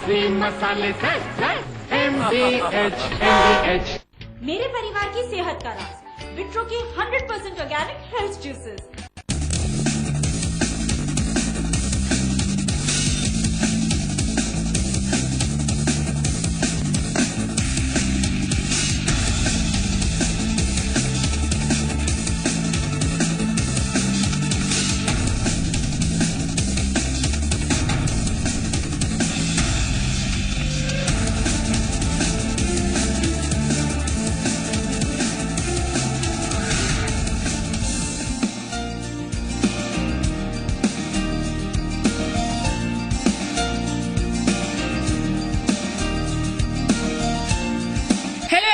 देसी मसाले से MDH मेरे परिवार की सेहत का राज विट्रो की 100% organic health juices.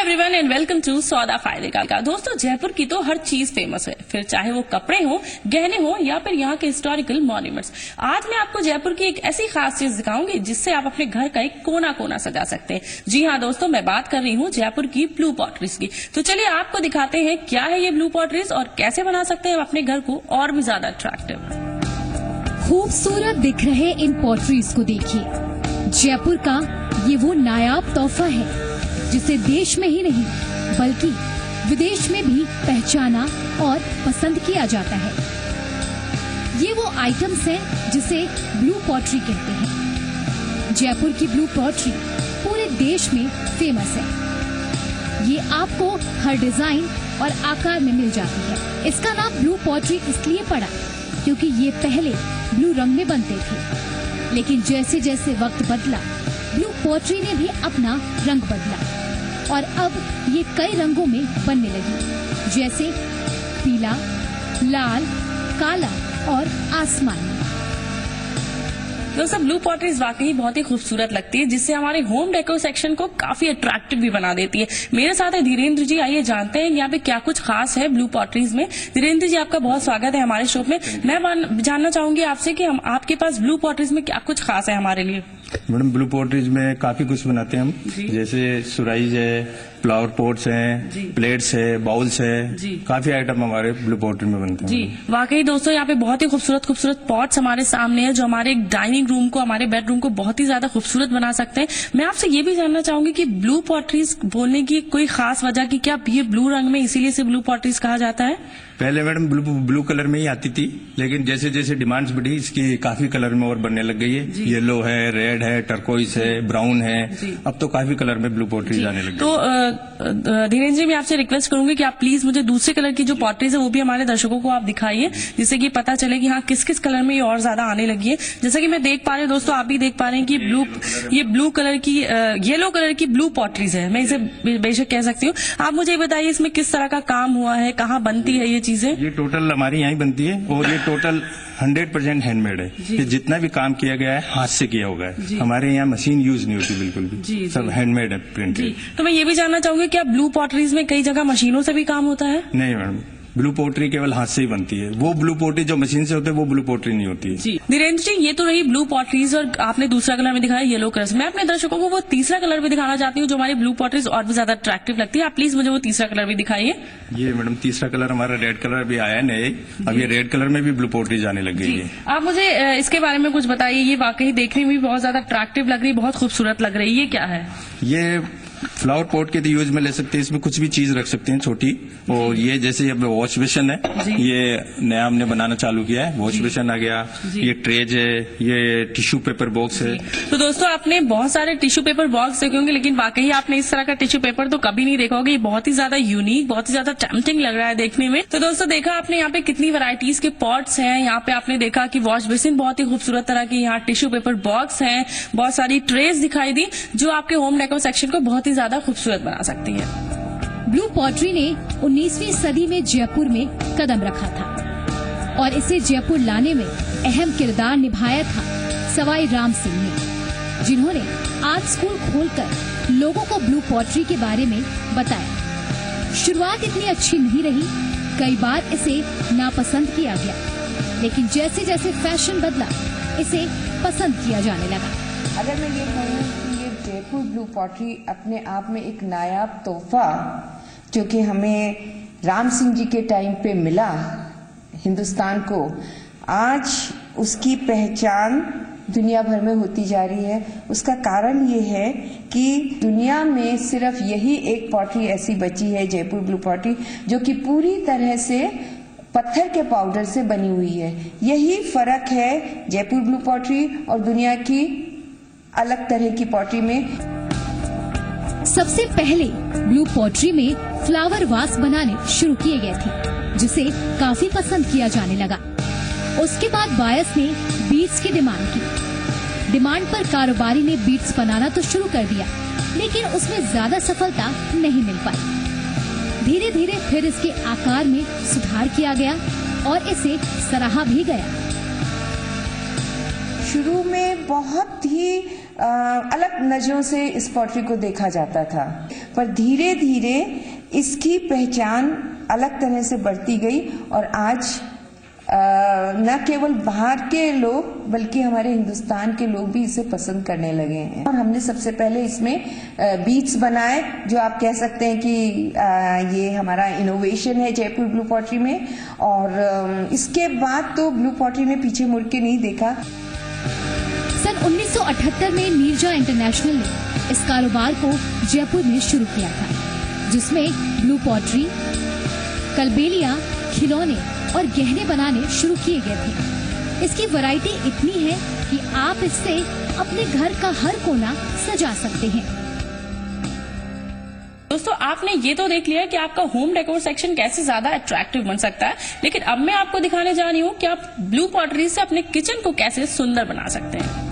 Everyone and welcome to सौदा फायदे का। दोस्तों, जयपुर की तो हर चीज फेमस है, फिर चाहे वो कपड़े हो, गहने हो या फिर यहाँ के हिस्टोरिकल मॉन्यूमेंट्स। आज मैं आपको जयपुर की एक ऐसी खास चीज दिखाऊंगी जिससे आप अपने घर का एक कोना कोना सजा सकते हैं। जी हाँ दोस्तों, मैं बात कर रही हूँ जयपुर की ब्लू पॉटरीज की। तो चलिए आपको दिखाते हैं क्या है ये ब्लू पॉटरीज और कैसे बना सकते हैं अपने घर को और भी ज्यादा अट्रैक्टिव। खूबसूरत दिख रहे इन पॉटरीज को देखिए। जयपुर का ये वो नायाब तोहफा है जिसे देश में ही नहीं बल्कि विदेश में भी पहचाना और पसंद किया जाता है। ये वो आइटम्स हैं जिसे ब्लू पॉटरी कहते हैं। जयपुर की ब्लू पॉटरी पूरे देश में फेमस है। ये आपको हर डिजाइन और आकार में मिल जाती है। इसका नाम ब्लू पॉटरी इसलिए पड़ा क्योंकि ये पहले ब्लू रंग में बनते थे, लेकिन जैसे जैसे वक्त बदला ब्लू पॉटरी ने भी अपना रंग बदला और अब ये कई रंगों में बनने लगी, जैसे पीला, लाल, काला और आसमानी। दोस्तों, ब्लू पॉटरीज वाकई बहुत ही खूबसूरत लगती है, जिससे हमारे होम डेकोर सेक्शन को काफी अट्रैक्टिव भी बना देती है। मेरे साथ है धीरेन्द्र जी। आइए जानते हैं यहाँ पे क्या कुछ खास है ब्लू पॉटरीज में। धीरेन्द्र जी, आपका बहुत स्वागत है हमारे शो में। मैं जानना चाहूंगी आपसे कि हम आपके पास ब्लू पॉटरीज में क्या कुछ खास है हमारे लिए। मैडम, ब्लू पॉटरीज में काफी कुछ बनाते हैं हम, जैसे सुराइज है, फ्लावर पॉट्स हैं, प्लेट्स है, बाउल्स है, काफी आइटम हमारे ब्लू पॉटरी में बनते हैं। जी वाकई दोस्तों, यहाँ पे बहुत ही खूबसूरत खूबसूरत पॉट्स हमारे सामने है जो हमारे डाइनिंग रूम को, हमारे बेडरूम को बहुत ही ज्यादा खूबसूरत बना सकते हैं। मैं आपसे ये भी जानना चाहूंगी कि ब्लू पॉटरीज बोलने की कोई खास वजह की, क्या ये ब्लू रंग में इसीलिए से ब्लू पॉटरीज कहा जाता है? पहले मैडम ब्लू कलर में ही आती थी, लेकिन जैसे जैसे डिमांड्स बढ़ी इसकी काफी कलर में और बनने लग गई है। येलो है, रेड है, टर्कोइस है, ब्राउन है, अब तो काफी कलर में ब्लू पॉटरीज आने लगी। तो धीरेन्द्र जी, मैं आपसे रिक्वेस्ट करूंगी कि आप प्लीज मुझे दूसरे कलर की जो पॉटरीज है वो भी हमारे दर्शकों को आप दिखाइए, जिससे कि पता चले कि हाँ किस किस कलर में ये और ज्यादा आने लगी है। जैसा कि मैं देख पा रही हूँ दोस्तों, आप भी देख पा रहे हैं कि ये ब्लू कलर की, येलो कलर की ब्लू पॉटरीज है, मैं इसे बेशक कह सकती हूँ। आप मुझे बताइए इसमें किस तरह का काम हुआ है, कहाँ बनती है ये चीजें? ये टोटल हमारी यहाँ बनती है और ये टोटल 100% हैंडमेड है। ये जितना भी काम किया गया है हाथ से किया होगा है। हमारे यहाँ मशीन यूज नहीं होती बिल्कुल भी, सब हैंडमेड है, प्रिंटेड। तो मैं ये भी जानना चाहूंगी क्या ब्लू पॉटरीज में कई जगह मशीनों से भी काम होता है? नहीं मैडम, ब्लू पोट्री केवल हाथ से ही बनती है। वो ब्लू पोट्री जो मशीन से होते है वो ब्लू पोट्री नहीं होती है। जी धीरेन्द्र जी, ये तो रही ब्लू पॉटरीज और आपने दूसरा कलर में दिखाया येलो कलर। मैं अपने दर्शकों को वो तीसरा कलर भी दिखाना चाहती हूँ जो हमारी ब्लू पॉटरीज और भी ज्यादा अट्रैक्टिव लगती है। आप प्लीज मुझे वो तीसरा कलर भी दिखाइए। ये मैडम तीसरा कलर हमारा रेड कलर भी आया है नए, अब ये रेड कलर में भी ब्लू पोट्रीज आने लग गई है। आप मुझे इसके बारे में कुछ बताइए। ये वाकई देखने में भी बहुत ज्यादा अट्रैक्टिव लग रही है, बहुत खूबसूरत लग रही है। ये क्या है? ये फ्लावर पॉट के यूज में ले सकते हैं, इसमें कुछ भी चीज रख सकते हैं छोटी। और ये जैसे ये वॉश बेसिन है, ये नया हमने बनाना चालू किया है, वॉश बेसिन आ गया। ये ट्रेज है, ये टिश्यू पेपर बॉक्स है। तो दोस्तों, आपने बहुत सारे टिश्यू पेपर बॉक्स देखे होंगे, लेकिन वाकई आपने इस तरह का टिश्यू पेपर तो कभी नहीं देखा होगा। ये बहुत ही ज्यादा यूनिक, बहुत ही ज्यादा टेम्पटिंग लग रहा है देखने में। तो दोस्तों, देखा आपने यहाँ पे कितनी वैरायटीज के पॉट्स हैं। यहाँ पे आपने देखा कि वॉश बेसिन बहुत ही खूबसूरत तरह की, यहाँ टिश्यू पेपर बॉक्स है, बहुत सारी ट्रेज दिखाई दी जो आपके होम डेकोर सेक्शन को बहुत ही ज्यादा खूबसूरत बना सकती है। ब्लू पॉटरी ने 19वीं सदी में जयपुर में कदम रखा था और इसे जयपुर लाने में अहम किरदार निभाया था सवाई राम सिंह ने, जिन्होंने आर्ट स्कूल खोलकर लोगों को ब्लू पॉटरी के बारे में बताया। शुरुआत इतनी अच्छी नहीं रही, कई बार इसे नापसंद किया गया, लेकिन जैसे जैसे फैशन बदला इसे पसंद किया जाने लगा। अगर मैं ये कहूँ कि ये जयपुर ब्लू पॉटरी अपने आप में एक नायाब तोहफा जो कि हमें राम सिंह जी के टाइम पे मिला हिंदुस्तान को, आज उसकी पहचान दुनिया भर में होती जा रही है। उसका कारण ये है कि दुनिया में सिर्फ यही एक पॉटरी ऐसी बची है, जयपुर ब्लू पॉटरी, जो कि पूरी तरह से पत्थर के पाउडर से बनी हुई है। यही फर्क है जयपुर ब्लू पॉटरी और दुनिया की अलग तरह की पॉटरी में। सबसे पहले ब्लू पॉटरी में फ्लावर वास बनाने शुरू किए गए थे, जिसे काफी पसंद किया जाने लगा। उसके बाद बायर्स ने बीड्स की डिमांड की। डिमांड पर कारोबारी ने बीड्स बनाना तो शुरू कर दिया, लेकिन उसमें ज्यादा सफलता नहीं मिल पाई। धीरे धीरे फिर इसके आकार में सुधार किया गया और इसे सराहा भी गया। शुरू में बहुत ही अलग नजरों से इस पॉटरी को देखा जाता था, पर धीरे धीरे इसकी पहचान अलग तरह से बढ़ती गई और आज न केवल बाहर के लोग बल्कि हमारे हिंदुस्तान के लोग भी इसे पसंद करने लगे हैं। और हमने सबसे पहले इसमें बीड्स बनाए, जो आप कह सकते हैं कि ये हमारा इनोवेशन है जयपुर ब्लू पॉटरी में। और इसके बाद तो ब्लू पॉटरी ने पीछे मुड़ के नहीं देखा। सन 1978 में नीरजा इंटरनेशनल ने इस कारोबार को जयपुर में शुरू किया था, जिसमें ब्लू पॉटरी, कलबेलिया, खिलौने और गहने बनाने शुरू किए गए थे। इसकी वैरायटी इतनी है कि आप इससे अपने घर का हर कोना सजा सकते हैं। दोस्तों, आपने ये तो देख लिया कि आपका होम डेकोर सेक्शन कैसे ज्यादा अट्रैक्टिव बन सकता है, लेकिन अब मैं आपको दिखाने जा रही हूँ कि आप ब्लू पॉटरी से अपने किचन को कैसे सुंदर बना सकते हैं।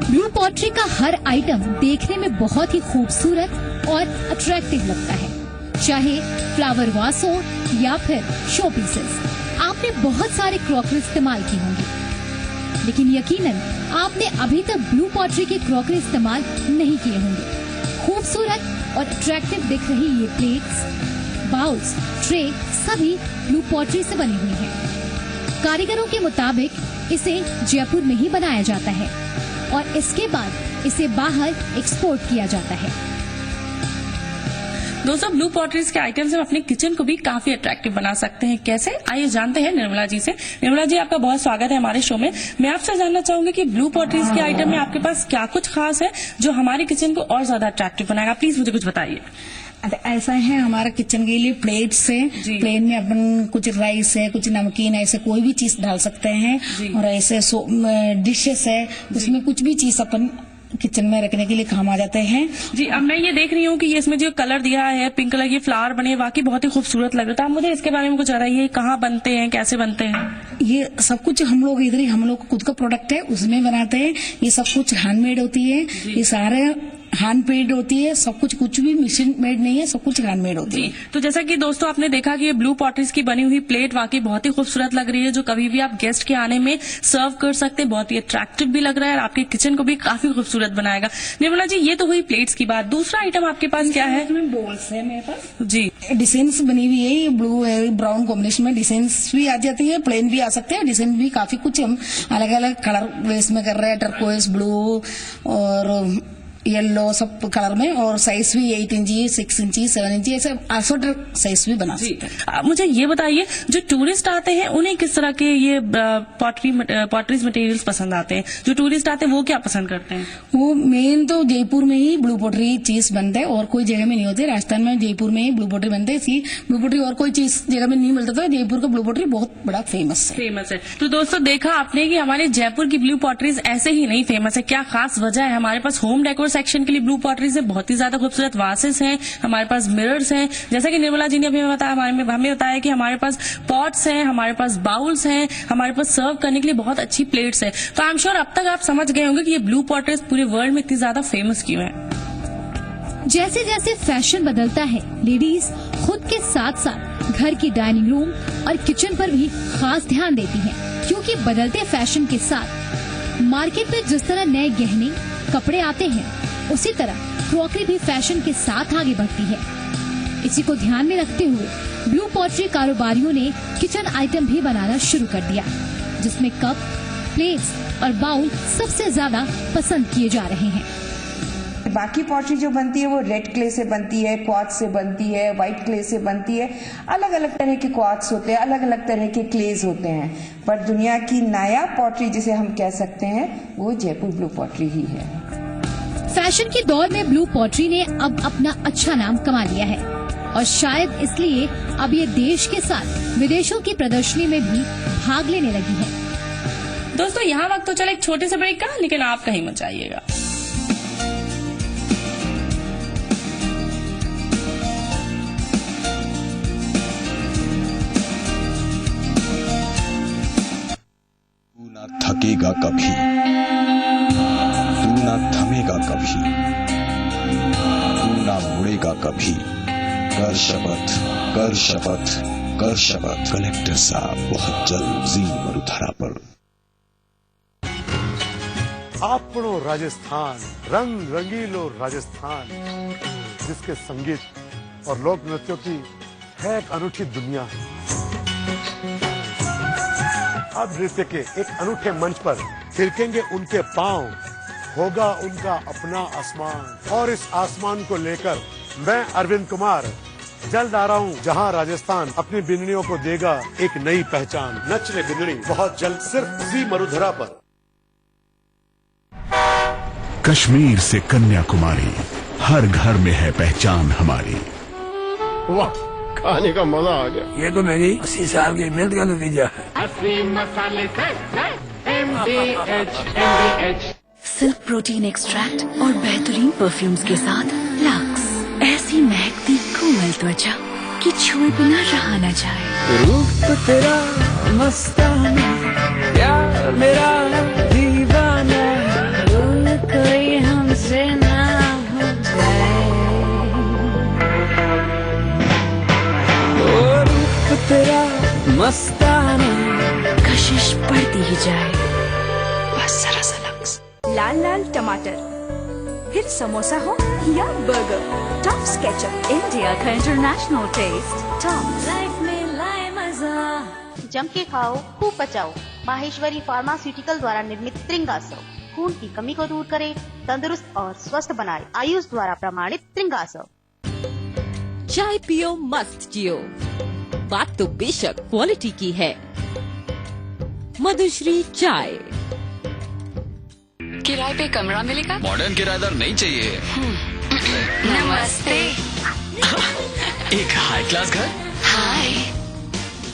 ब्लू पॉटरी का हर आइटम देखने में बहुत ही खूबसूरत और अट्रैक्टिव लगता है, चाहे फ्लावर वास हो या फिर शो पीसेस। आपने बहुत सारे क्रॉकरी इस्तेमाल की होंगी, लेकिन यकीनन आपने अभी तक ब्लू पॉटरी की क्रॉकरी इस्तेमाल नहीं किए होंगे। खूबसूरत और अट्रैक्टिव दिख रही ये प्लेट्स, बाउल्स, ट्रे सभी ब्लू पॉटरी से बनी हुई हैं। कारीगरों के मुताबिक इसे जयपुर में ही बनाया जाता है और इसके बाद इसे बाहर एक्सपोर्ट किया जाता है। दोस्तों, ब्लू पॉटरीज के आइटम से हम अपने किचन को भी काफी अट्रैक्टिव बना सकते हैं। कैसे, आइए जानते हैं निर्मला जी से। निर्मला जी, आपका बहुत स्वागत है हमारे शो में। मैं आपसे जानना चाहूंगी कि ब्लू पॉटरीज के आइटम में आपके पास क्या कुछ खास है जो हमारे किचन को और ज्यादा अट्रैक्टिव बनाएगा। प्लीज मुझे कुछ बताइए। ऐसा है, हमारा किचन के लिए प्लेट्स है। प्लेट में अपन कुछ राइस है, कुछ नमकीन है, ऐसे कोई भी चीज डाल सकते हैं। और ऐसे डिशेस है, उसमें कुछ भी चीज अपन किचन में रखने के लिए काम आ जाते हैं। जी, अब मैं ये देख रही हूँ कि ये इसमें जो कलर दिया है, पिंक कलर के फ्लावर बने, वाकई बहुत ही खूबसूरत लग रहा था। आप मुझे इसके बारे में कुछ बताइए, कहाँ बनते हैं, कैसे बनते हैं? ये सब कुछ हम लोग इधर ही, हम लोग खुद का प्रोडक्ट है, उसमें बनाते हैं। ये सब कुछ हैंडमेड होती है, ये सारे हैंडमेड होती है, सब कुछ भी मशीन मेड नहीं है, सब कुछ हैंडमेड होती है। तो जैसा कि दोस्तों आपने देखा कि ये ब्लू पॉटरीज की बनी हुई प्लेट वाकई बहुत ही खूबसूरत लग रही है, जो कभी भी आप गेस्ट के आने में सर्व कर सकते हैं। बहुत ही अट्रैक्टिव भी लग रहा है और आपके किचन को भी काफी खूबसूरत बनाएगा। निर्मला जी, ये तो हुई प्लेट्स की बात। दूसरा आइटम आपके पास क्या है? बॉल्स है मेरे पास जी। डिजाइन्स बनी हुई है, ये ब्लू ब्राउन कॉम्बिनेशन में डिजाइन्स भी आ जाती है, प्लेन भी आ सकते हैं। डिजाइन भी काफी कुछ हम अलग अलग कलर बेस में कर रहे हैं, टर्कोइज, ब्लू और येलो, सब कलर में। और साइज भी 8 इंची, 6 इंची, 7 इंची, ऐसे असोटर साइज भी बना सकते हैं। मुझे ये बताइए, जो टूरिस्ट आते हैं उन्हें किस तरह के ये पॉटरीज मटेरियल्स पसंद आते हैं? जो टूरिस्ट आते हैं वो क्या पसंद करते हैं? वो मेन तो जयपुर में ही ब्लू पॉटरी चीज बनता है, और कोई जगह में नहीं होते। राजस्थान में जयपुर में ही ब्लू पॉटरी बनते हैं। इसी ब्लू पॉटरी और कोई चीज जगह में नहीं मिलता, तो जयपुर का ब्लू पॉटरी बहुत बड़ा फेमस है। तो दोस्तों, देखा आपने कि हमारे जयपुर की ब्लू पॉटरीज ऐसे ही नहीं फेमस है। क्या खास वजह है? हमारे पास होम डेकोर सेक्शन के लिए ब्लू पॉटरीज है, बहुत ही ज्यादा खूबसूरत वासेस हैं, हमारे पास मिरर्स हैं, जैसा कि निर्मला जी ने अभी हमें बताया कि हमारे पास पॉट्स हैं, हमारे पास बाउल्स हैं, हमारे पास सर्व करने के लिए बहुत अच्छी प्लेट्स हैं। तो आई एम श्योर अब तक आप समझ गए होंगे कि ये ब्लू पॉटरीज पूरे वर्ल्ड में इतनी ज्यादा फेमस क्यों है। जैसे जैसे फैशन बदलता है, लेडीज खुद के साथ साथ घर की डाइनिंग रूम और किचन पर भी खास ध्यान देती हैं, क्योंकि बदलते फैशन के साथ मार्केट में जिस तरह नए गहने, कपड़े आते हैं, उसी तरह क्रॉकरी भी फैशन के साथ आगे बढ़ती है। इसी को ध्यान में रखते हुए ब्लू पॉटरी कारोबारियों ने किचन आइटम भी बनाना शुरू कर दिया, जिसमें कप, प्लेट्स और बाउल सबसे ज्यादा पसंद किए जा रहे हैं। बाकी पॉटरी जो बनती है वो रेड क्ले से बनती है, क्वार्ट्ज से बनती है, व्हाइट क्ले से बनती है। अलग अलग तरह के क्वार्ट्ज होते हैं, अलग अलग तरह के क्लेज होते हैं, पर दुनिया की नायाब पॉटरी जिसे हम कह सकते हैं वो जयपुर ब्लू पॉटरी ही है। फैशन के दौर में ब्लू पॉटरी ने अब अपना अच्छा नाम कमा लिया है और शायद इसलिए अब ये देश के साथ विदेशों की प्रदर्शनी में भी भाग लेने लगी है। दोस्तों यहाँ वक्त तो चले एक छोटे से ब्रेक का, लेकिन आप कहीं मत जाइएगा। तू ना थकेगा कभी, तू ना थमेगा कभी, तू ना मुड़ेगा कभी। कर शपथ, कर शपथ, कर शपथ। कलेक्टर साहब बहुत जल्द जी मरुधरा पर। આપણો राजस्थान, रंग रंगीलो राजस्थान, जिसके संगीत और लोक नृत्यों की है एक अनूठी दुनिया। अब नृत्य के एक अनूठे मंच पर थिरकेंगे उनके पांव, होगा उनका अपना आसमान, और इस आसमान को लेकर मैं अरविंद कुमार जल्द आ रहा हूँ, जहाँ राजस्थान अपनी बिंदनियों को देगा एक नई पहचान। नच रे बिंदनी बहुत जल्द सिर्फ जी मरुधरा पर। कश्मीर से कन्याकुमारी, हर घर में है पहचान हमारी। वाह, खाने का मजा आ गया। ये तो मेरी 80 साल की मेहनत का नतीजा है। सिल्क प्रोटीन एक्सट्रैक्ट और बेहतरीन परफ्यूम्स के साथ लक्स, ऐसी महकती कोमल त्वचा कि छुए बिना रहा न जाए। रूप तेरा मस्ताना, प्यार मेरा दीवाना, कोई हमसे ना हो जाए। ओ रूप तेरा मस्ताना, कशिश बढ़ती ही जाए, बस जरा सा लक्स। लाल लाल टमाटर, फिर समोसा हो या बर्गर, टॉप्स केचप, इंडिया का इंटरनेशनल टेस्ट। टॉप्स लाइफ में लाए मजा। जम के खाओ, खूब पचाओ। माहेश्वरी फार्मास्यूटिकल द्वारा निर्मित त्रिंगासव खून की कमी को दूर करे, तंदुरुस्त और स्वस्थ बनाए। आयुष द्वारा प्रमाणित त्रिंगासव। चाय पियो मस्त जियो, बात तो बेशक क्वालिटी की है। मधुश्री चाय। किराए पे कमरा मिलेगा? मॉडर्न किराएदार नहीं चाहिए। नमस्ते। एक हाई क्लास घर। हाय।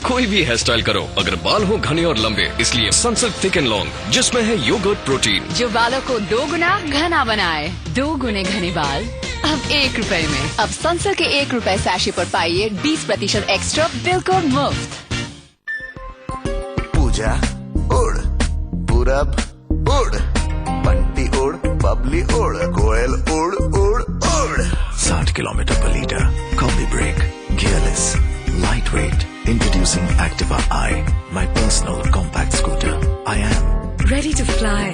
कोई भी हेयर स्टाइल करो, अगर बाल हो घने और लंबे, इसलिए सनसिल्क थिक एंड लॉन्ग, जिसमें है योगर्ट प्रोटीन, जो बालों को 2 गुना घना बनाए। 2 गुने घने बाल अब 1 रुपए में। अब सनसिल्क के 1 रुपए सैशे पर पाइए 20% एक्स्ट्रा बिल्कुल मुफ्त। पूजा उड़, पूरब उड़, बंटी उड़, बबली उड़, कोयल उड़ उड़ उड़। 60 kilometre per litre, combi brake, gearless, lightweight. Introducing Activa I, my personal compact scooter. I am ready to fly.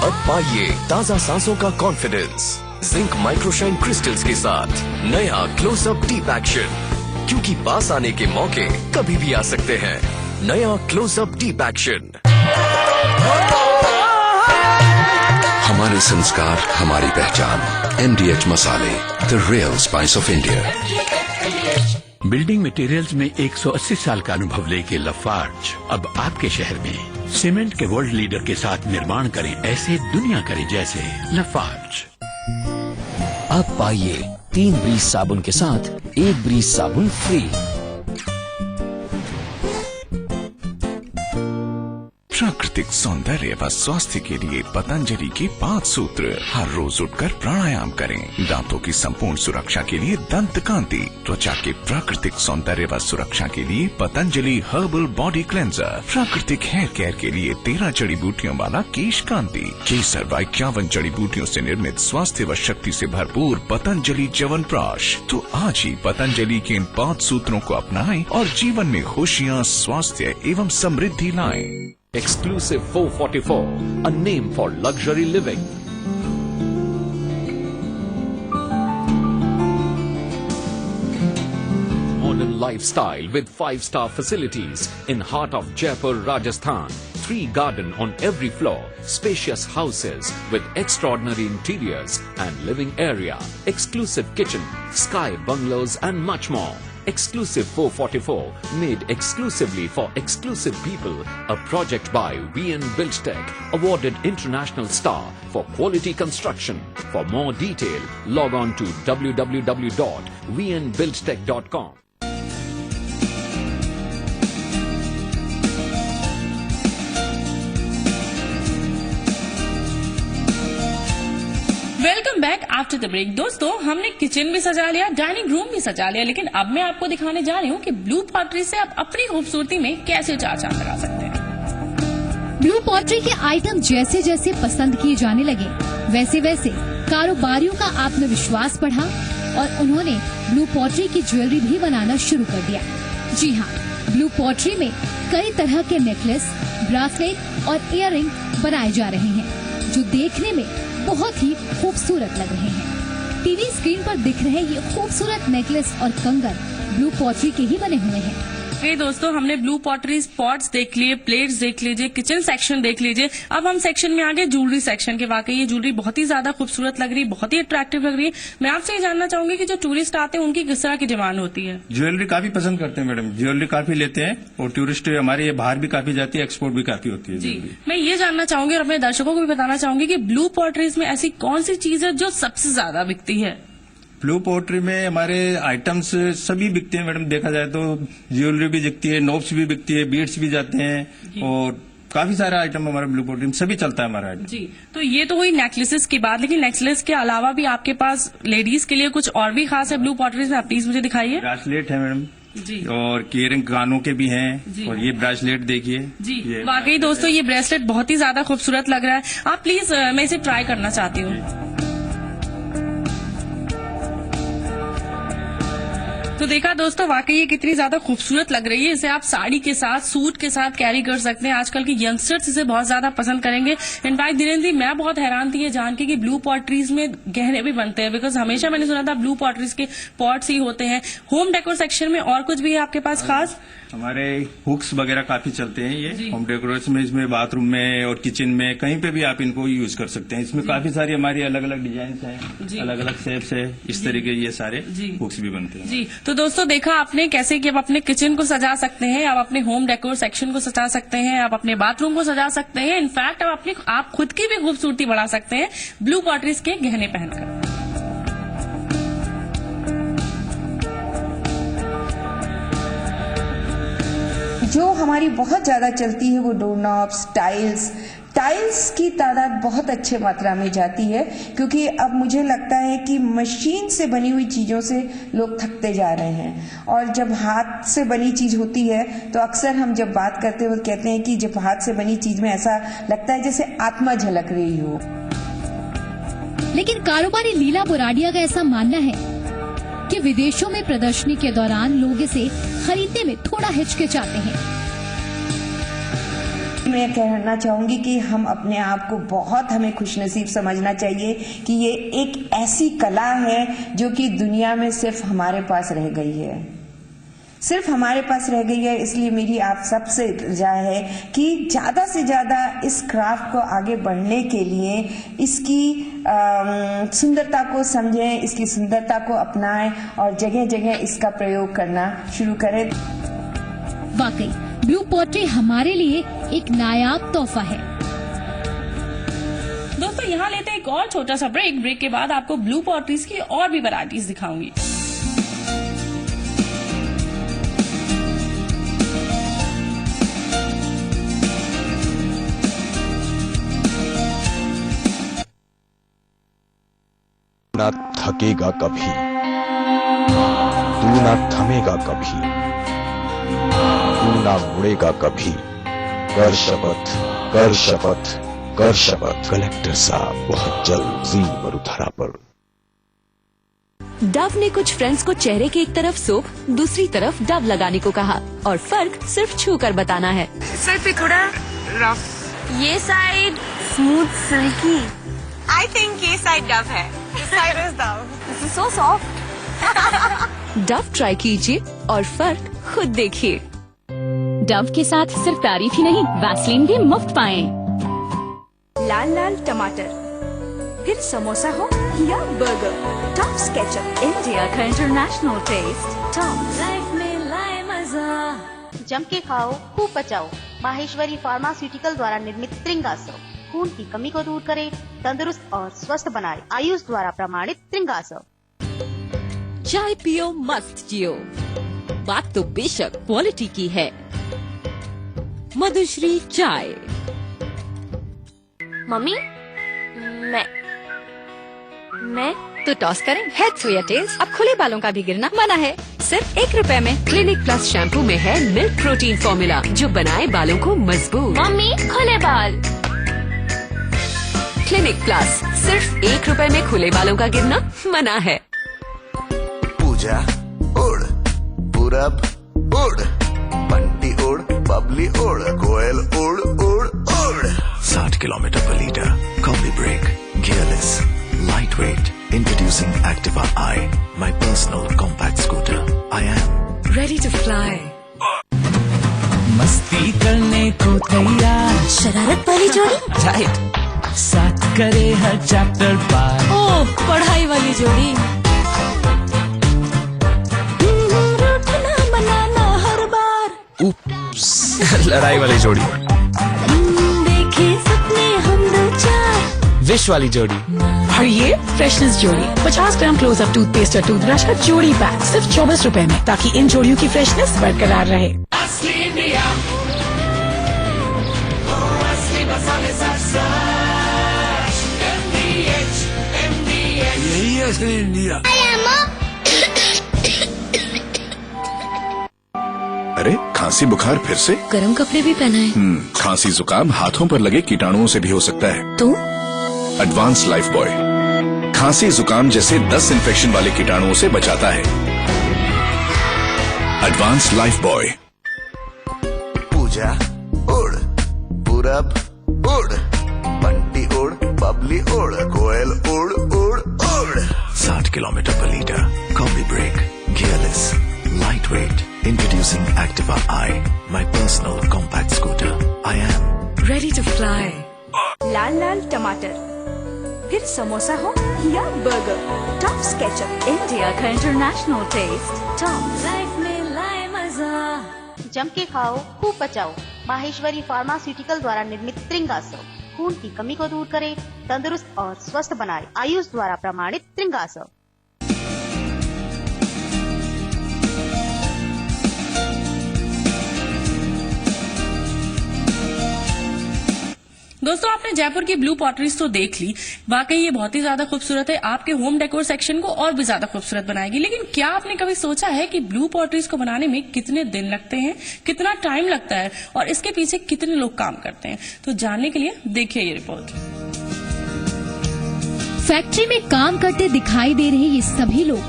अब पाइए ताजा सांसों का कॉन्फिडेंस जिंक माइक्रोशाइन क्रिस्टल्स के साथ नया क्लोजअप डीप एक्शन, क्योंकि पास आने के मौके कभी भी आ सकते हैं। नया क्लोजअप डीप एक्शन। हमारे संस्कार, हमारी पहचान। MDH मसाले, the real spice of India. Building materials में 180 साल का अनुभव लेके लफार्ज अब आपके शहर में सीमेंट के वर्ल्ड लीडर के साथ निर्माण करें, ऐसे दुनिया करे जैसे लफार्ज। अब पाइए 3 ब्रीज साबुन के साथ 1 ब्रीज साबुन फ्री। प्राकृतिक सौंदर्य व स्वास्थ्य के लिए पतंजलि के 5 सूत्र। हर रोज उठकर प्राणायाम करें। दांतों की संपूर्ण सुरक्षा के लिए दंत कांति। त्वचा के प्राकृतिक सौंदर्य व सुरक्षा के लिए पतंजलि हर्बल बॉडी क्लेंजर। प्राकृतिक हेयर केयर के लिए 13 जड़ी बूटियों वाला केश कांति। केसर व 51 जड़ी बूटियों से निर्मित स्वास्थ्य व शक्ति से भरपूर पतंजलि च्यवनप्राश। तो आज ही पतंजलि के इन 5 सूत्रों को अपनाएं और जीवन में खुशियाँ, स्वास्थ्य एवं समृद्धि लाएं। Exclusive 444, a name for luxury living. Modern modern lifestyle with 5-star facilities in heart of Jaipur, Rajasthan. 3 garden on every floor, spacious houses with extraordinary interiors and living area, exclusive kitchen, sky bungalows and much more. Exclusive 444 made exclusively for exclusive people. A project by VN Buildtech, awarded international star for quality construction. For more detail, log on to www.vnbuildtech.com. Welcome back after the break. दोस्तों, हमने kitchen भी सजा लिया, dining room भी सजा लिया, लेकिन अब मैं आपको दिखाने जा रही हूँ कि ब्लू पॉटरी से आप अपनी खूबसूरती में कैसे चार चांद लगा सकते हैं। ब्लू पॉटरी के आइटम जैसे जैसे पसंद किए जाने लगे, वैसे वैसे कारोबारियों का आत्मविश्वास बढ़ा और उन्होंने ब्लू पॉटरी की ज्वेलरी भी बनाना शुरू कर दिया। जी हाँ, ब्लू पॉटरी में कई तरह के नेकलेस, ब्रासलेट और इयररिंग बनाए जा रहे हैं, जो देखने में बहुत ही खूबसूरत लग रहे हैं। टीवी स्क्रीन पर दिख रहे ये खूबसूरत नेकलेस और कंगन ब्लू पॉटरी के ही बने हुए हैं। दोस्तों, हमने ब्लू पॉटरी स्पॉट्स देख लिए, प्लेट्स देख लीजिए, किचन सेक्शन देख लीजिए। अब हम सेक्शन में आ गए ज्वेलरी सेक्शन के। वाकई ये ज्वेलरी बहुत ही ज्यादा खूबसूरत लग रही है, बहुत ही अट्रैक्टिव लग रही है। मैं आपसे ये जानना चाहूंगी कि जो टूरिस्ट आते हैं उनकी किस तरह की डिमांड होती है? ज्वेलरी काफी पसंद करते हैं मैडम, ज्वेलरी काफी लेते हैं और टूरिस्ट हमारे ये बाहर भी काफी जाती है, एक्सपोर्ट भी काफी होती है। जी, मैं ये जानना चाहूंगी और अपने दर्शकों को भी बताना चाहूंगी कि ब्लू पॉटरीज में ऐसी कौन सी चीज है जो सबसे ज्यादा बिकती है? ब्लू पॉटरी में हमारे आइटम्स सभी बिकते हैं मैडम। देखा जाए तो ज्वेलरी भी बिकती है, नोब्स भी बिकती है, बीड्स भी जाते हैं और काफी सारे आइटम हमारे ब्लू पॉटरी में सभी चलता है हमारा आइटम। जी, तो ये तो हुई नेकलेसेस की बात, लेकिन नेकलेस के अलावा भी आपके पास लेडीज के लिए कुछ और भी खास है ब्लू पॉटरीज में? आप प्लीज मुझे दिखाइए। ब्रासलेट है मैडम जी, और कीरिंग कानों के भी हैं और ये ब्रासलेट देखिए जी। वाकई दोस्तों, ये ब्रेसलेट बहुत ही ज्यादा खूबसूरत लग रहा है। आप प्लीज, मैं इसे ट्राई करना चाहती हूँ। तो देखा दोस्तों, वाकई ये कितनी ज्यादा खूबसूरत लग रही है। इसे आप साड़ी के साथ, सूट के साथ कैरी कर सकते हैं। आजकल के यंगस्टर्स इसे बहुत ज्यादा पसंद करेंगे। इनफैक्ट धीरेन्द्र जी, मैं बहुत हैरान थी ये जान के कि ब्लू पॉटरीज में गहने भी बनते हैं, बिकॉज हमेशा मैंने सुना था ब्लू पॉटरीज के पॉट्स ही होते हैं। होम डेकोर सेक्शन में और कुछ भी है आपके पास खास? हमारे हुक्स वगैरह काफी चलते हैं ये होम डेकोरेशन में, इसमें बाथरूम में और किचन में कहीं पे भी आप इनको यूज कर सकते हैं। इसमें काफी सारी हमारी अलग अलग डिजाइन हैं, अलग अलग शेप्स है, इस तरीके ये सारे हुक्स भी बनते हैं। जी, तो दोस्तों देखा आपने कैसे कि आप अपने किचन को सजा सकते हैं, आप अपने होम डेकोर सेक्शन को सजा सकते हैं, आप अपने बाथरूम को सजा सकते हैं। इनफैक्ट आप खुद की भी खूबसूरती बढ़ा सकते हैं ब्लू पॉटरीज के गहने पहनकर। जो हमारी बहुत ज्यादा चलती है वो डोर नॉब्स, टाइल्स की तादाद बहुत अच्छे मात्रा में जाती है, क्योंकि अब मुझे लगता है कि मशीन से बनी हुई चीजों से लोग थकते जा रहे हैं। और जब हाथ से बनी चीज होती है तो अक्सर हम जब बात करते हैं कहते हैं कि जब हाथ से बनी चीज में ऐसा लगता है जैसे आत्मा झलक रही हो। लेकिन कारोबारी लीला बुराडिया का ऐसा मानना है कि विदेशों में प्रदर्शनी के दौरान लोग इसे खरीदने में थोड़ा हिचकिचाते हैं। मैं कहना चाहूंगी कि हम अपने आप को बहुत हमें खुशनसीब समझना चाहिए कि ये एक ऐसी कला है जो कि दुनिया में सिर्फ हमारे पास रह गई है, सिर्फ हमारे पास रह गई है। इसलिए मेरी आप सबसे इल्जा है कि ज्यादा से ज्यादा इस क्राफ्ट को आगे बढ़ने के लिए इसकी सुंदरता को समझें, इसकी सुंदरता को अपनाएं और जगह जगह इसका प्रयोग करना शुरू करें। वाकई ब्लू पॉटरी हमारे लिए एक नायाब तोहफा है। दोस्तों, यहाँ लेते हैं एक और छोटा सा ब्रेक के बाद आपको ब्लू पॉटरीज की और भी वैरायटीज दिखाऊंगी। ना थकेगा कभी, तू ना थमेगा कभी, तू ना मुड़ेगा कभी। कर शपथ, कर शपथ, कर शपथ। कलेक्टर साहब बहुत जल्द जी मरुधरा पर। डव ने कुछ फ्रेंड्स को चेहरे की एक तरफ सोप, दूसरी तरफ डव लगाने को कहा और फर्क सिर्फ छू कर बताना है। सर पे थोड़ा रफ, ये side smooth silky. I think ये साइड डव है। This side is Dove. This is so soft. Dove try कीजिए और फर्क खुद देखिए। डव के साथ सिर्फ तारीफ ही नहीं, वैसलीन भी मुफ्त पाएं। लाल लाल टमाटर, फिर समोसा हो या बर्गर, टॉप्स केचप, इंडिया का इंटरनेशनल टेस्ट, टॉप्स। लाइफ में लाए मजा। जम के खाओ, खूब पचाओ। माहेश्वरी फार्मास्यूटिकल द्वारा निर्मित त्रिंगासव खून की कमी को दूर करे, तंदुरुस्त और स्वस्थ बनाए। आयुष द्वारा प्रमाणित त्रिंगासव। चाय पियो मस्त जियो, बात तो बेशक क्वालिटी की है। मधुश्री चाय। मम्मी मैं तो टॉस करें हेड्स या टेल्स। अब खुले बालों का भी गिरना मना है, सिर्फ 1 रुपए में। क्लिनिक प्लस शैम्पू में है मिल्क प्रोटीन फॉर्मूला जो बनाए बालों को मजबूत। मम्मी खुले बाल। क्लिनिक प्लस, सिर्फ 1 रुपए में खुले बालों का गिरना मना है। पूजा उड़, पूरब उड़, बंटी उड़, बबली उड़, कोयल उड़ उड़ उड़। 60 kilometre per litre, coffee break, gearless, lightweight, introducing Activa I, my personal compact scooter. I am ready to fly. मस्ती करने को तैयार, शरारत वाली जोड़ी, राइट, साथ करे हर चैप्टर पार। ओह पढ़ाई वाली जोड़ी, रूठना मनाना हर बार। उप्स, लड़ाई वाली जोड़ी, देखे सपने हम दो चार। विश वाली जोड़ी, और ये फ्रेशनेस जोड़ी 50 ग्राम क्लोजअप टूथपेस्ट और टूथब्रश का जोड़ी पैक सिर्फ 24 रुपए में, ताकि इन जोड़ियों की फ्रेशनेस बरकरार रहे। यही असली इंडिया। अरे खांसी बुखार फिर से? गर्म कपड़े भी पहनाए। खांसी जुकाम हाथों पर लगे कीटाणुओं से भी हो सकता है। तो एडवांस लाइफ बॉय खांसी जुकाम जैसे 10 इन्फेक्शन वाले कीटाणुओं से बचाता है। Advance life boy. पूजा उड़, पूरब उड़, बंटी उड़, बबली उड़, कोयल उड़ उड़ उड़। 60 kilometre per litre, coffee break, gearless, lightweight, introducing Activa I, my personal compact scooter. I am ready to fly. लाल लाल टमाटर, फिर समोसा हो या बर्गर, टॉप्स केचप, इंडिया का इंटरनेशनल टेस्ट, टॉप्स। लाइफ में लाए मजा। जम के खाओ, खूब पचाओ। माहेश्वरी फार्मास्यूटिकल द्वारा निर्मित त्रिंगासव खून की कमी को दूर करे, तंदुरुस्त और स्वस्थ बनाए। आयुष द्वारा प्रमाणित त्रिंगासव। दोस्तों आपने जयपुर की ब्लू पॉटरीज तो देख ली, वाकई ये बहुत ही ज्यादा खूबसूरत है, आपके होम डेकोर सेक्शन को और भी ज्यादा खूबसूरत बनाएगी। लेकिन क्या आपने कभी सोचा है कि ब्लू पॉटरीज को बनाने में कितने दिन लगते हैं, कितना टाइम लगता है और इसके पीछे कितने लोग काम करते हैं? तो जानने के लिए देखिए ये रिपोर्ट। फैक्ट्री में काम करते दिखाई दे रहे ये सभी लोग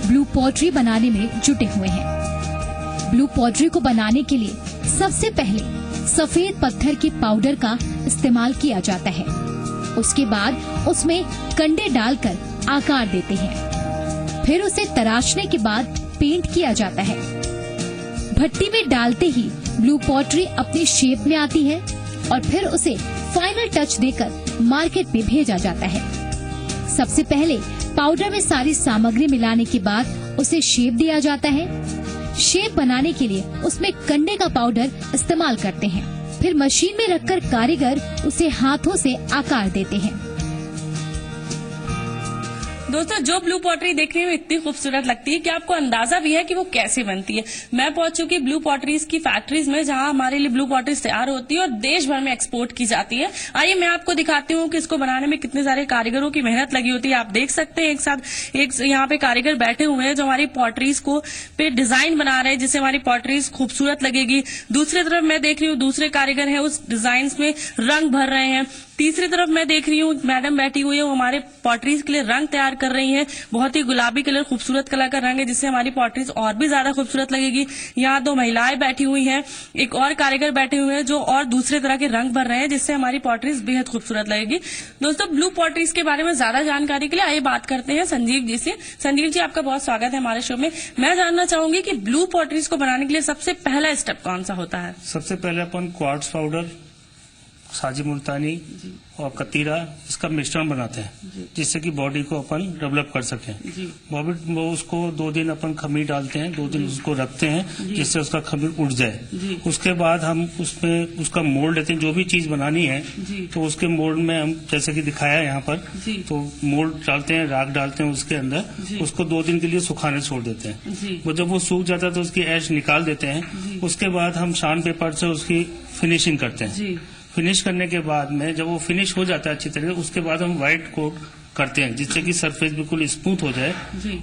ब्लू पॉटरी बनाने में जुटे हुए हैं। ब्लू पॉटरी को बनाने के लिए सबसे पहले सफेद पत्थर के पाउडर का इस्तेमाल किया जाता है। उसके बाद उसमें कंडे डालकर आकार देते हैं। फिर उसे तराशने के बाद पेंट किया जाता है। भट्टी में डालते ही ब्लू पॉटरी अपनी शेप में आती है और फिर उसे फाइनल टच देकर मार्केट में भेजा जाता है। सबसे पहले पाउडर में सारी सामग्री मिलाने के बाद उसे शेप दिया जाता है। शेप बनाने के लिए उसमें कंडे का पाउडर इस्तेमाल करते हैं। फिर मशीन में रखकर कारीगर उसे हाथों से आकार देते हैं। दोस्तों जो ब्लू पॉटरी देखने में इतनी खूबसूरत लगती है कि आपको अंदाजा भी है कि वो कैसे बनती है। मैं पहुंच चुकी ब्लू पॉटरीज की फैक्ट्रीज में, जहां हमारे लिए ब्लू पॉटरीज तैयार होती है और देश भर में एक्सपोर्ट की जाती है। आइए मैं आपको दिखाती हूँ कि इसको बनाने में कितने सारे कारीगरों की मेहनत लगी होती है। आप देख सकते हैं एक साथ एक यहाँ पे कारीगर बैठे हुए हैं जो हमारी पॉटरीज को पे डिजाइन बना रहे हैं जिससे हमारी पॉटरीज खूबसूरत लगेगी। दूसरी तरफ मैं देख रही हूँ दूसरे कारीगर हैं उस डिजाइन में रंग भर रहे हैं। तीसरी तरफ मैं देख रही हूँ मैडम बैठी हुई है, वो हमारे पॉटरीज के लिए रंग तैयार कर रही हैं। बहुत ही गुलाबी कलर, खूबसूरत कलर का रंग है, जिससे हमारी पॉटरीज और भी ज्यादा खूबसूरत लगेगी। यहाँ 2 महिलाएं बैठी हुई हैं, एक और कारीगर बैठे हुए हैं जो और दूसरे तरह के रंग भर रहे हैं, जिससे हमारी पॉटरीज बेहद खूबसूरत लगेगी। दोस्तों, ब्लू पॉटरीज के बारे में ज्यादा जानकारी के लिए आइए बात करते हैं संजीव जी से। संजीव जी, आपका बहुत स्वागत है हमारे शो में। मैं जानना चाहूंगी कि ब्लू पॉटरीज को बनाने के लिए सबसे पहला स्टेप कौन सा होता है? सबसे पहले अपन क्वार्ट्ज पाउडर, साजी मुल्तानी और कतीरा, इसका मिश्रण बनाते हैं, जिससे कि बॉडी को अपन डेवलप कर सकें। बॉडी वो उसको 2 दिन अपन खमीर डालते हैं, 2 दिन उसको रखते हैं, जिससे उसका खमीर उड़ जाए। उसके बाद हम उसमें उसका मोल्ड लेते हैं, जो भी चीज बनानी है तो उसके मोल्ड में हम, जैसे कि दिखाया है यहाँ पर, तो मोल्ड डालते हैं, राख डालते हैं उसके अंदर, उसको 2 दिन के लिए सुखाने छोड़ देते हैं। वो जब वो सूख जाता है तो उसकी एश निकाल देते हैं। उसके बाद हम शान पेपर से उसकी फिनिशिंग करते हैं। फिनिश करने के बाद में जब वो फिनिश हो जाता है अच्छी तरह से, उसके बाद हम व्हाइट कोट करते हैं, जिससे कि सरफेस बिल्कुल स्मूथ हो जाए,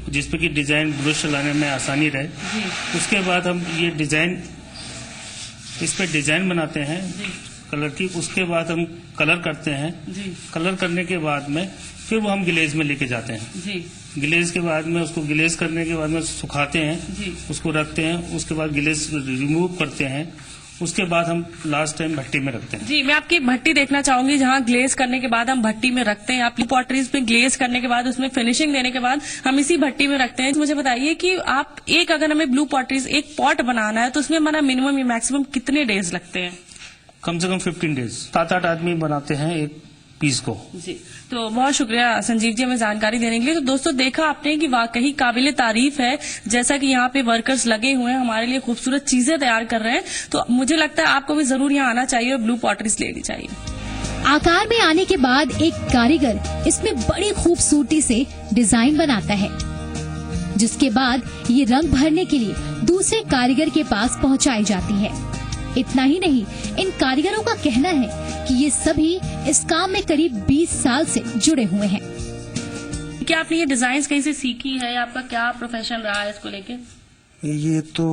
जिसपे कि डिजाइन ब्रश चलाने में आसानी रहे। उसके बाद हम ये डिजाइन, इस पे डिजाइन बनाते हैं कलर की। उसके बाद हम कलर करते हैं। कलर करने के बाद में फिर वो हम ग्लेज में लेके जाते हैं। ग्लेज के बाद में उसको ग्लेज करने के बाद में सुखाते हैं, उसको रखते हैं। उसके बाद ग्लेज रिमूव करते हैं। उसके बाद हम लास्ट टाइम भट्टी में रखते हैं। जी, मैं आपकी भट्टी देखना चाहूंगी, जहाँ ग्लेज करने के बाद हम भट्टी में रखते हैं। आप पॉटरीज पे ग्लेज करने के बाद उसमें फिनिशिंग देने के बाद हम इसी भट्टी में रखते हैं। मुझे बताइए कि आप अगर हमें ब्लू पॉटरीज एक पॉट बनाना है तो उसमें हमारा मिनिमम या मैक्सिमम कितने डेज लगते हैं? कम से कम 15 डेज। 7-8 आदमी बनाते हैं एक पीस को। जी, तो बहुत शुक्रिया संजीव जी हमें जानकारी देने के लिए। तो दोस्तों, देखा आपने कि वाकई काबिले तारीफ है, जैसा कि यहाँ पे वर्कर्स लगे हुए हैं, हमारे लिए खूबसूरत चीजें तैयार कर रहे हैं। तो मुझे लगता है आपको भी जरूर यहाँ आना चाहिए और ब्लू पॉटरीज लेनी चाहिए। आकार में आने के बाद एक कारीगर इसमें बड़ी खूबसूरती से डिजाइन बनाता है, जिसके बाद ये रंग भरने के लिए दूसरे कारीगर के पास पहुँचाई जाती है। इतना ही नहीं, इन कारीगरों का कहना है कि ये सभी इस काम में करीब 20 साल से जुड़े हुए हैं। क्या आपने ये डिजाइन कहीं से सीखी है? आपका क्या प्रोफेशन रहा है इसको लेके? ये तो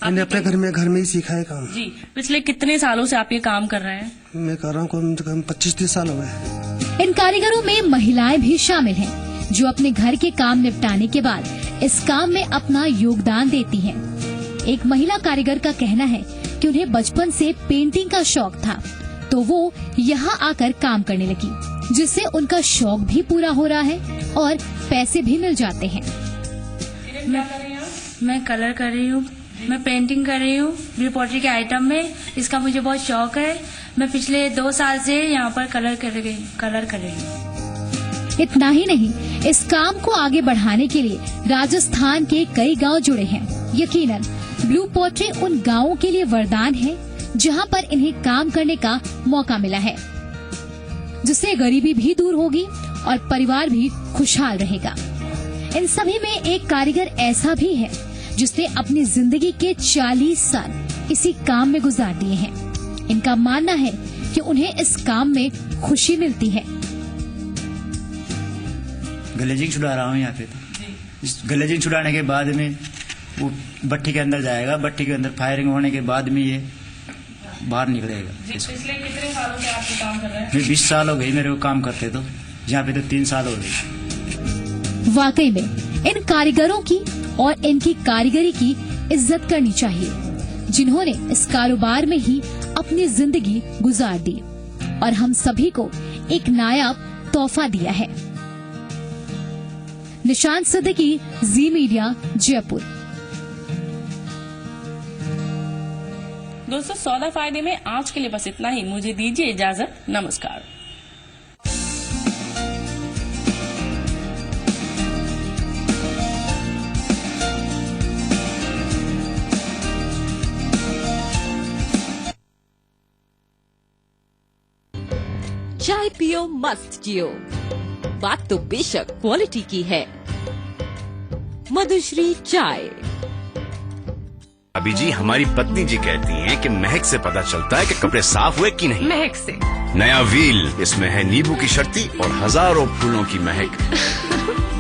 मैंने अपने घर में ही सीखा है काम। जी, पिछले कितने सालों से आप ये काम कर रहे हैं? मैं कर रहा हूँ कम से कम 25-30 साल हो गए। इन कारीगरों में महिलाएं भी शामिल हैं, जो अपने घर के काम निपटाने के बाद इस काम में अपना योगदान देती हैं। एक महिला कारीगर का कहना है कि उन्हें बचपन से पेंटिंग का शौक था, तो वो यहाँ आकर काम करने लगी, जिससे उनका शौक भी पूरा हो रहा है और पैसे भी मिल जाते हैं। मैं कलर कर रही हूँ, मैं पेंटिंग कर रही हूँ ब्लू पॉटरी के आइटम में। इसका मुझे बहुत शौक है। मैं पिछले 2 साल से यहाँ पर कलर कर रही हूँ। इतना ही नहीं, इस काम को आगे बढ़ाने के लिए राजस्थान के कई गांव जुड़े हैं। यकीनन ब्लू पॉटरी उन गांवों के लिए वरदान है जहां पर इन्हें काम करने का मौका मिला है, जिससे गरीबी भी दूर होगी और परिवार भी खुशहाल रहेगा। इन सभी में एक कारीगर ऐसा भी है जिसने अपनी जिंदगी के 40 साल इसी काम में गुजार दिए हैं। इनका मानना है कि उन्हें इस काम में खुशी मिलती है। ग्लेजिंग छुड़ा रहा हूँ यहाँ पे। तो इस ग्लेजिंग छुड़ाने के बाद में वो भट्टी के अंदर जाएगा। भट्टी के अंदर फायरिंग होने के बाद में ये बाहर निकलेगा। पिछले कितने सालों से आप काम कर रहे हैं? मैं 20 साल हो गई मेरे को काम करते, तो यहाँ पे तो 3 साल हो गए। वाकई में इन कारीगरों की और इनकी कारीगरी की इज्जत करनी चाहिए, जिन्होंने इस कारोबार में ही अपनी जिंदगी गुजार दी और हम सभी को एक नायाब तोहफा दिया है। निशांत सिद्दीकी, जी मीडिया, जयपुर। दोस्तों, सौदा फायदे में आज के लिए बस इतना ही। मुझे दीजिए इजाजत। नमस्कार। चाय पियो मस्त जियो, बात तो बेशक क्वालिटी की है। मधुश्री चाय। अभी जी, हमारी पत्नी जी कहती हैं कि महक से पता चलता है कि कपड़े साफ हुए कि नहीं। महक से। नया व्हील, इसमें है नींबू की शर्ती और हजारों फूलों की महक।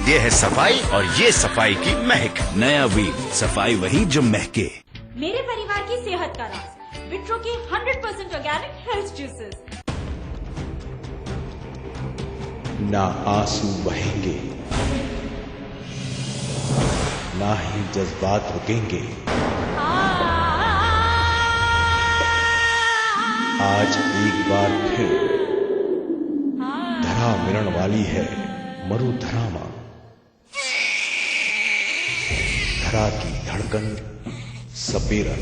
ये है सफाई और ये सफाई की महक। नया व्हील, सफाई वही जो महके। मेरे परिवार की सेहत का राज, विट्रो की 100% ऑर्गेनिक हेल्थ जूसेस। ना आंसू बहेंगे, ना ही जज्बात रुकेंगे। आज एक बार फिर धरा मिलन वाली है मरुधरा मां। धरा की धड़कन सपेरन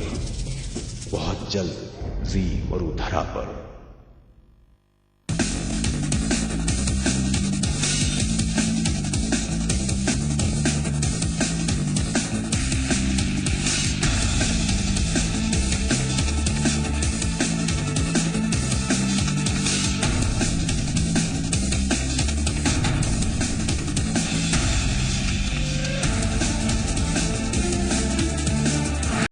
बहुत जल्द जी मरुधरा पर।